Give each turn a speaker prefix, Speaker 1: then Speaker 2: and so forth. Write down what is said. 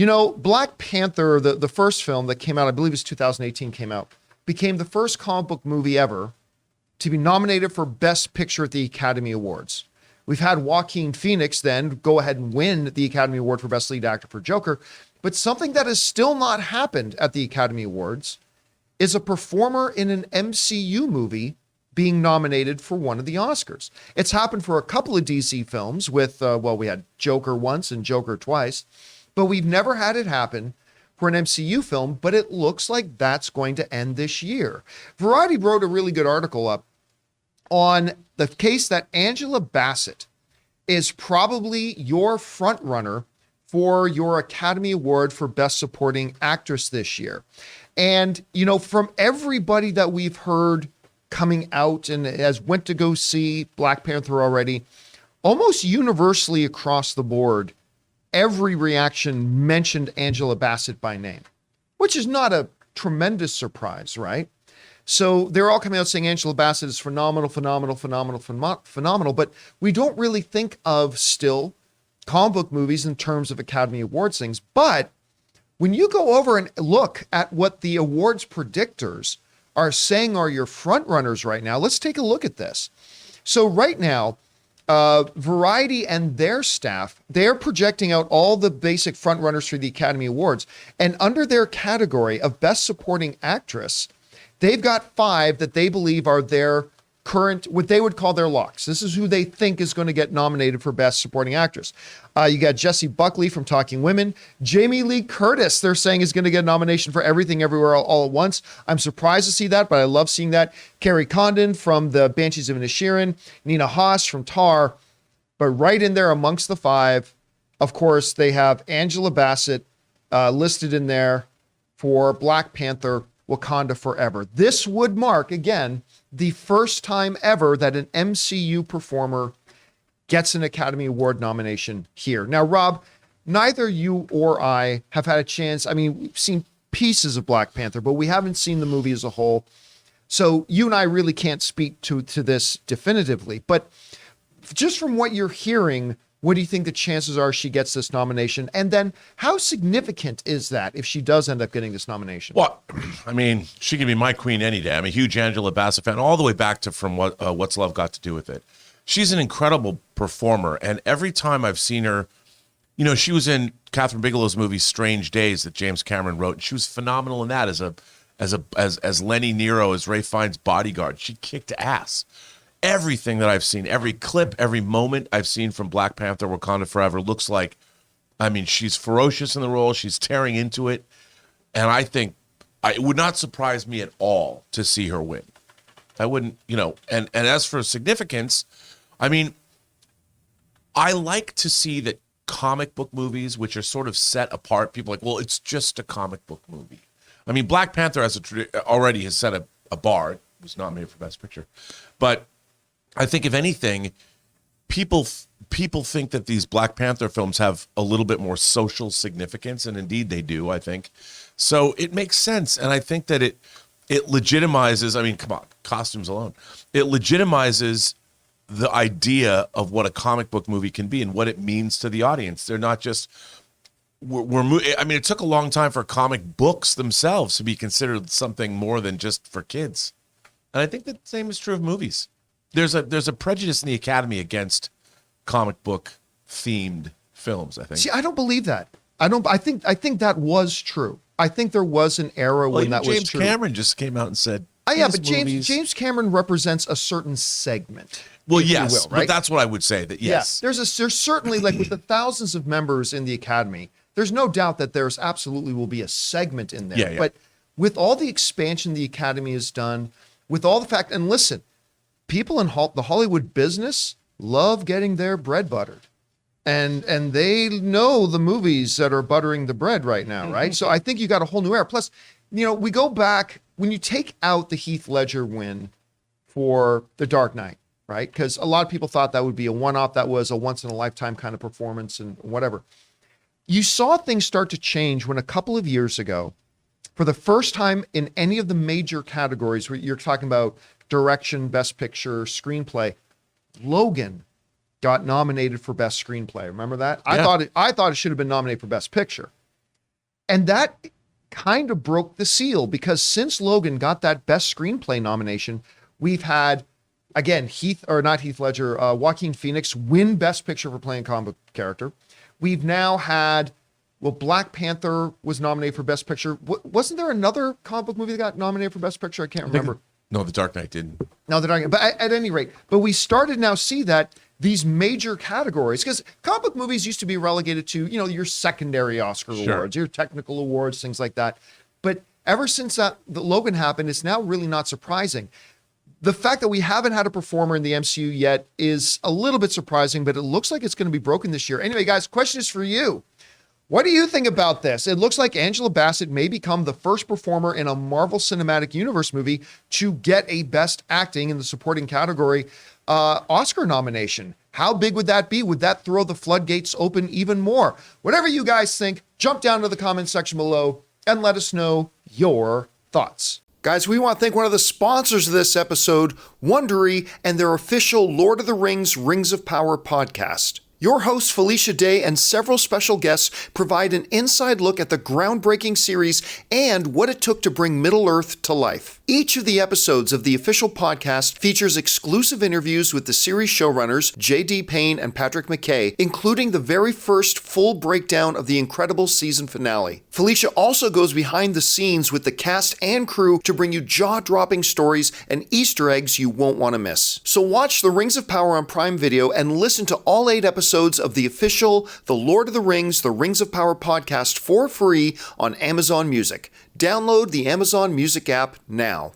Speaker 1: Black Panther, the first film that came out, I believe it was 2018 came out, became the first comic book movie ever to be nominated for Best Picture at the Academy Awards. We've had Joaquin Phoenix then go ahead and win the Academy Award for Best Lead Actor for Joker. But something that has still not happened at the Academy Awards is a performer in an MCU movie being nominated for one of the Oscars. It's happened for a couple of DC films with, we had Joker once and Joker twice, but we've never had it happen for an MCU film, but it looks like that's going to end this year. Variety wrote a really good article up on the case that Angela Bassett is probably your front runner for your Academy Award for Best Supporting Actress this year. And, from everybody that we've heard coming out and has went to go see Black Panther already, almost universally across the board, every reaction mentioned Angela Bassett by name, which is not a tremendous surprise, right? So they're all coming out saying Angela Bassett is phenomenal, but we don't really think of still comic book movies in terms of Academy Awards things. But when you go over and look at what the awards predictors are saying are your front runners right now, let's take a look at this. So right now, Variety and their staff, they're projecting out all the basic front runners for the Academy Awards. And under their category of Best Supporting Actress, they've got 5 that they believe are their current, what they would call their locks. This is who they think is going to get nominated for Best Supporting Actress. You got Jessie Buckley from Talking Women. Jamie Lee Curtis, they're saying, is going to get a nomination for Everything Everywhere All at Once. I'm surprised to see that, but I love seeing that. Carrie Condon from the Banshees of Inisherin. Nina Haas from Tar. But right in there amongst the 5, of course, they have Angela Bassett listed in there for Black Panther, Wakanda Forever. This would mark, again, the first time ever that an MCU performer gets an Academy Award nomination here. Now, Rob, neither you or I have had a chance. I mean, we've seen pieces of Black Panther, but we haven't seen the movie as a whole. So you and I really can't speak to this definitively. But just from what you're hearing, what do you think the chances are she gets this nomination? And then how significant is that if she does end up getting this nomination?
Speaker 2: Well, I mean, she can be my queen any day. I'm a huge Angela Bassett fan, all the way back to from What's Love Got to Do with It. She's an incredible performer. And every time I've seen her, she was in Catherine Bigelow's movie Strange Days that James Cameron wrote. And she was phenomenal in that as Lenny Nero, as Ray Fiennes' bodyguard. She kicked ass. Everything that I've seen, every clip, every moment I've seen from Black Panther, Wakanda Forever looks like, she's ferocious in the role. She's tearing into it. And I think it would not surprise me at all to see her win. I wouldn't, and as for significance, I like to see that comic book movies, which are sort of set apart, people are like, well, it's just a comic book movie. Black Panther already has set a bar. It was nominated for Best Picture. But I think, if anything, people think that these Black Panther films have a little bit more social significance, and indeed they do, I think. So it makes sense, and I think that it legitimizes, come on, costumes alone. It legitimizes the idea of what a comic book movie can be and what it means to the audience. They're not just... it took a long time for comic books themselves to be considered something more than just for kids. And I think the same is true of movies. There's a prejudice in the Academy against comic book themed films, I think.
Speaker 1: See, I don't believe that. I think that was true. I think there was an era when that was true.
Speaker 2: James Cameron just came out and said,
Speaker 1: but James Cameron represents a certain segment.
Speaker 2: Well, yes,
Speaker 1: you will, right?
Speaker 2: But that's what I would say, that yes.
Speaker 1: Yeah, there's certainly, like with the thousands of members in the Academy, there's no doubt that there's absolutely will be a segment in there.
Speaker 2: Yeah.
Speaker 1: But with all the expansion the Academy has done, with all the fact, and listen, people in the Hollywood business love getting their bread buttered. And they know the movies that are buttering the bread right now, right? So I think you got a whole new era. Plus, we go back, when you take out the Heath Ledger win for The Dark Knight, right? Because a lot of people thought that would be a one-off, that was a once-in-a-lifetime kind of performance and whatever. You saw things start to change when a couple of years ago, for the first time in any of the major categories, where you're talking about direction, best picture, screenplay, Logan got nominated for best screenplay. Remember that?
Speaker 2: Yeah.
Speaker 1: I thought it should have been nominated for best picture. And that kind of broke the seal, because since Logan got that best screenplay nomination, we've had, again, Joaquin Phoenix win Best Picture for playing a comic book character. We've now had, Black Panther was nominated for Best Picture. Wasn't there another comic book movie that got nominated for Best Picture? I can't remember.
Speaker 2: No, The Dark Knight didn't.
Speaker 1: No, they're not. But at any rate, we started now see that these major categories, because comic book movies used to be relegated to, your secondary Oscar awards, your technical awards, things like that. But ever since the Logan happened, it's now really not surprising. The fact that we haven't had a performer in the MCU yet is a little bit surprising, but it looks like it's going to be broken this year. Anyway, guys, question is for you. What do you think about this? It looks like Angela Bassett may become the first performer in a Marvel Cinematic Universe movie to get a Best Acting in the supporting category Oscar nomination. How big would that be? Would that throw the floodgates open even more? Whatever you guys think, jump down to the comment section below and let us know your thoughts. Guys, we want to thank one of the sponsors of this episode, Wondery, and their official Lord of the Rings Rings of Power podcast. Your host, Felicia Day, and several special guests provide an inside look at the groundbreaking series and what it took to bring Middle-earth to life. Each of the episodes of the official podcast features exclusive interviews with the series showrunners, J.D. Payne and Patrick McKay, including the very first full breakdown of the incredible season finale. Felicia also goes behind the scenes with the cast and crew to bring you jaw-dropping stories and Easter eggs you won't want to miss. So watch The Rings of Power on Prime Video and listen to all 8 episodes of the official The Lord of the Rings, The Rings of Power podcast for free on Amazon Music. Download the Amazon Music app now.